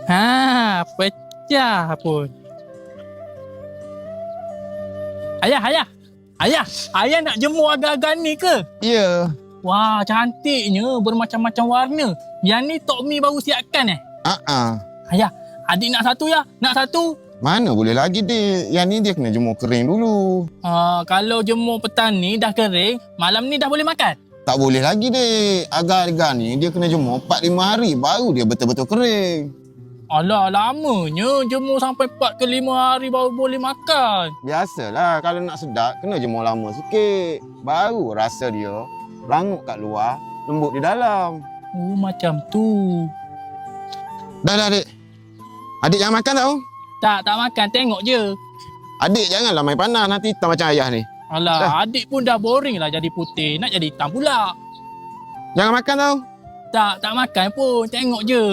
Ha, pecah pun. Ayah. Ayah nak jemur agar-agar ni ke? Ya. Wah, cantiknya, bermacam-macam warna. Yang ni Tok Mi baru siapkan Ayah, adik nak satu ya? Nak satu? Mana boleh lagi, Dik. Yang ni dia kena jemur kering dulu. Kalau jemur petang ni dah kering, malam ni dah boleh makan? Tak boleh lagi, Dik. Agar-agar ni dia kena jemur 4-5 hari baru dia betul-betul kering. Alah, lamanya jemur sampai 4 ke 5 hari baru boleh makan. Biasalah kalau nak sedap kena jemur lama sikit. Baru rasa dia langut kat luar, lembut di dalam. Oh, macam tu. Dah, Dik. Adik jangan makan tau. Tak makan, tengok je. Adik janganlah main panas, nanti hitam macam ayah ni. Alah, adik pun dah boring lah jadi putih. Nak jadi hitam pula. Jangan makan tau. Tak makan pun, tengok je.